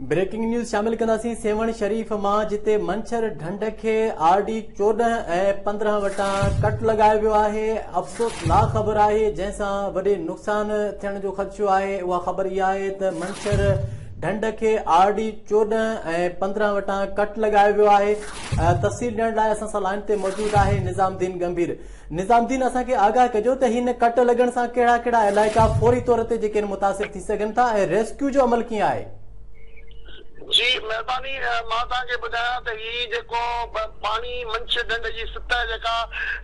Breaking news शामिल कंदासीं सेवण शरीफ़ मां जिते मंछर ढंढ खे RD 14 ऐं 15 वटां कट लगायो वियो आहे। अफ़सोसनाक ख़बर आहे जंहिंसां वॾे नुक़सान थियण जो ख़दशो आहे। उहा ख़बर इहा आहे त मंछर ढंढ खे RD 14 ऐं 15 वटां कट लगायो वियो आहे। तफ़सील ॾियण लाइ असां सां लाइन ते मौजूद आहे निज़ामुद्दीन गंभीर। निज़ामुद्दीन, असांखे आगाह कजो त हिन कट लॻण सां कहिड़ा कहिड़ा इलाइक़ा फौरी तौर ते जेके मुतासिर थी सघनि था ऐं रेस्क्यू जो अमल कीअं आहे? जी महिरबानी, मां तव्हांखे ॿुधायां त ही जेको पाणी मंछ ढंढ जी सतह जेका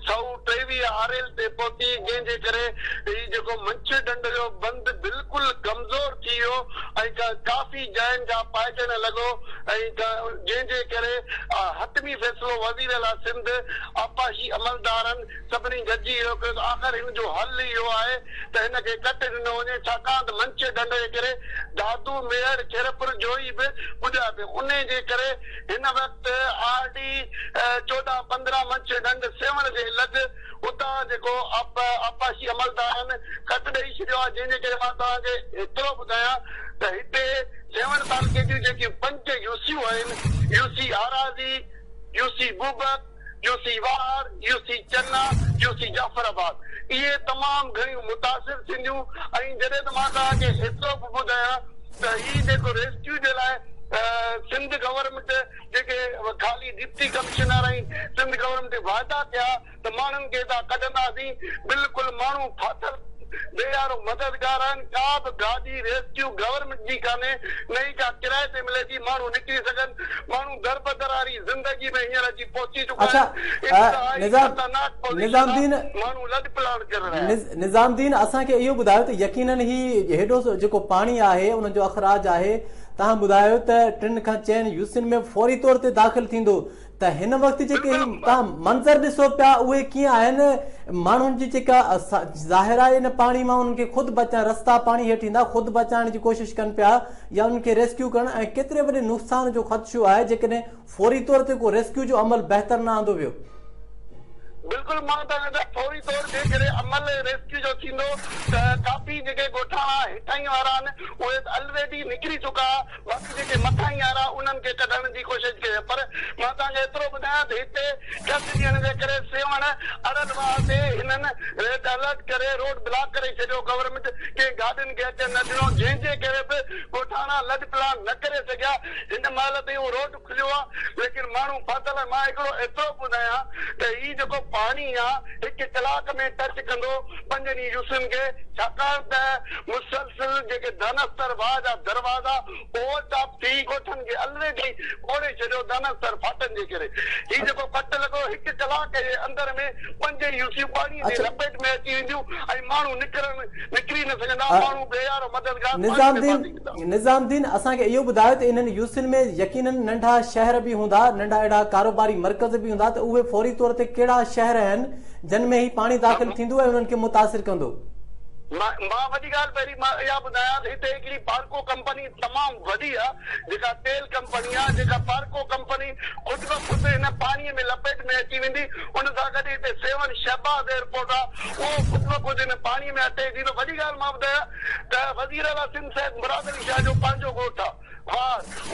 123 RL ते पहुती, जंहिंजे करे ही जेको मंछ ढंढ जो बंद बिल्कुलु कमज़ोर थी वियो ऐं काफ़ी जैन जा पाइजण लॻो ऐं जंहिंजे करे हतमी फ़ैसिलो वज़ीर आला सिंध आपाशी अमलदारनि सभिनी गॾिजी वियो कि आख़िर हिन जो हल इहो आहे त हिन खे कट ॾिनो वञे, छाकाणि त मंछ ढंढ जे करे दादू मेयर खेरपुर जोई बि पुॼा पियो। उन जे करे हिन वक़्तु RD 14-15 मंछ ढंढ सेवण जे लॻ उतां जेको आपाशी अमलदारनि कट ॾेई छॾियो आहे, जंहिंजे करे मां तव्हांखे एतिरो ॿुधायां त हिते सेवण तालुके जूं जेकी 5 यूसियूं आहिनि, UC आराज़ी, UC बूबक, UC वार, UC चन्ना, UC जाफराबाद, इहे तमामु घणियूं मुतासिर थींदियूं। ऐं जॾहिं त मां तव्हांखे एतिरो बि ॿुधायां त ही जेको रेस्क्यू जे लाइ सिंध गवर्नमेंट जेके ख़ाली डिप्टी कमिश्नर ऐं सिंध गवर्नमेंट वाइदा कया त माण्हुनि खे हितां कढंदासीं, बिल्कुलु माण्हू फाथल बेयारो मददगार आहिनि। का बि गाॾी रेस्क्यू गवर्नमेंट जी कान्हे, न ई का किराए ते मिले थी, माण्हू निकिरी सघनि। माण्हू दरबदरारी ज़िंदगी में हींअर अची पहुची चुका आहिनि। निज़ामुद्दीन, असांखे इहो ॿुधायो त यकीनन ही हेॾो जेको पाणी आहे उन जो अख़राज आहे, तव्हां ॿुधायो त 3 खां 4 यूसियुनि में फौरी तौर ते दाख़िल थींदो, त हिन वक़्तु जेके तव्हां मंज़र ॾिसो पिया उहे कीअं आहिनि? माण्हुनि जी जेका ज़ाहिर आहे इन पाणी मां उन्हनि खे ख़ुदि बचाइण, रस्ता पाणी हेठि ईंदा ख़ुदि बचाइण जी कोशिशि कनि पिया या उन्हनि खे रेस्क्यू करणु, ऐं केतिरे वॾे नुक़सान जो ख़दशो आहे जेकॾहिं फौरी तौर ते को रेस्क्यू जो अमल बहितर न आंदो वियो? बिल्कुलु, मां तव्हांखे फौरी तौर ते जॾहिं अमल रेस्क्यू जो थींदो त काफ़ी जेके ॻोठाणा हेठाई वारा आहिनि उहे ऑलरेडी निकिरी चुका, बाक़ी जेके मथाई वारा उन्हनि खे कढण जी कोशिशि कई। पर मां तव्हांखे एतिरो ॿुधायां त हिते गस्त ॾियण जे करे सेवण अरदवाह ते हिननि रेड अलर्ट करे रोड ब्लॉक करे छॾियो गवर्नमेंट, कंहिं गाॾियुनि खे अचनि न ॾिनो, जंहिंजे करे बि ॻोठाणा लॾ प्लान न करे सघिया। हिन महिल ताईं उहो रोड खुलियो आहे, लेकिन माण्हू फाथल। मां हिकिड़ो एतिरो ॿुधायां त ही जेको पाणी आहे 1 कलाक में टच कंदो 5 यूसियुनि खे, छाकाणि त मुसलसिल जेके धनस्तर वाह जा दरवाज़ा ओवरटॉप थी ॻोठनि खे ऑलरेडी खोले छॾियो धनस्तर फाटनि जे करे। ही जेको कट लॻो 1 कलाक जे अंदर में 5 यूसियूं पाणीअ जे लपेट में अची वेंदियूं ऐं माण्हू निकिरी न सघंदा, माण्हू बेयारो मददगार। निज़ामुद्दीन, असांखे इहो ॿुधायो त इन्हनि यूसियुनि में यकीनन नंढा शहर बि हूंदा, नंढा अहिड़ा कारोबारी मर्कज़ बि हूंदा, त उहे फौरी तौर ते कहिड़ा शहर आहिनि जिन में ही पाणी दाख़िल थींदो ऐं उन्हनि खे मुतासिर कंदो? मां वॾी ॻाल्हि पहिरीं मां इहा ॿुधायां त हिते हिकिड़ी पार्को कंपनी तमामु वॾी आहे, जेका तेल कंपनी आहे, जेका पार्को कंपनी ख़ुदि ब ख़ुदि हिन पाणीअ में लपेट में अची वेंदी। उन सां गॾु हिते सेवन शहबाज एयरपोर्ट आहे, उहो ख़ुदि ब ख़ुदि हिन पाणीअ में अटे थी। त वॾी ॻाल्हि मां ॿुधायां त वज़ीर आला सिंध साहिब मुराद अली शाह जो पंहिंजो ॻोठु आहे, हा,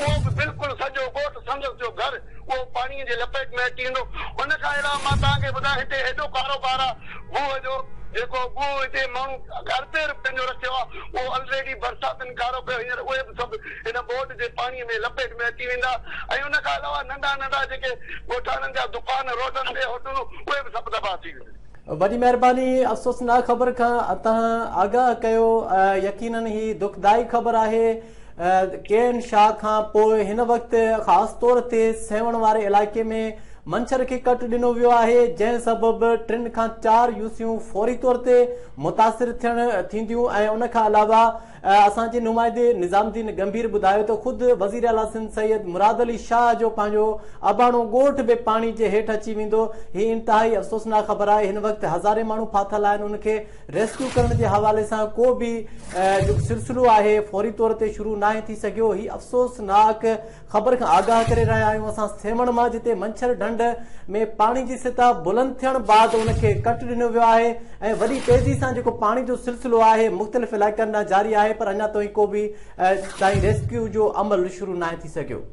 उहो बि बिल्कुलु सॼो ॻोठु संदसि जो घर उहो पाणीअ जे लपेट में अची वेंदो। उन खां अलावा मां तव्हांखे ॿुधायां हिते हेॾो कारोबार आहे बूह जो, जेको बूह हिते माण्हू घर ते पंहिंजो रखियो आहे, उहो ऑलरेडी बरसातुनि कारो कयो, हींअर उहे बि सभु हिन बोट जे पाणीअ में लपेट में अची वेंदा। ऐं उन खां अलावा नंढा नंढा जेके ॻोठाणनि जा दुकान रोडनि ते होटलूं उहे बि सभु तबाह थी वेंदियूं। वॾी महिरबानी, अफ़सोसनाक ख़बर खां तव्हां आगाह कयो। यकीनन ही दुखदाई ख़बर आहे। केन शाह खां पोइ हिन वक़्तु ख़ासि तौर ते सेवण वारे इलाइक़े में मंछर खे कट ॾिनो वियो आहे, जंहिं सबबि 3 खां 4 यूसियूं फौरी तौर ते मुतासिर थींदियूं। ऐं उन खां अलावा असांजे नुमाइंदे निज़ामुद्दीन गंभीर ॿुधायो त ख़ुदि वज़ीर आला सिंध सैयद मुराद अली शाह जो पंहिंजो अबाणो ॻोठ बि पाणी जे हेठि अची वेंदो। हीअ इंतिहाई अफ़सोसनाक ख़बर आहे। हिन वक़्तु हज़ारे माण्हू फाथल आहिनि, उनखे रेस्क्यू करण जे हवाले सां को बि जेको सिलसिलो आहे फौरी तौर ते शुरू नाहे थी सघियो। हीअ अफ़सोसनाक ख़बर खां आगाह करे रहिया आहियूं असां सेवण मां, जिते मंछर ढंढ खंड में पानी जी सतह बुलंद थियण बाद उनखे कट ॾिनो वियो आहे ऐं वॾी तेज़ी सां जेको पाणी जो सिलसिलो आहे मुख़्तलिफ़ इलाइक़नि ॾांहुं जारी आहे, पर अञा ताईं को बि रेस्क्यू जो अमल शुरू न थी सघियो।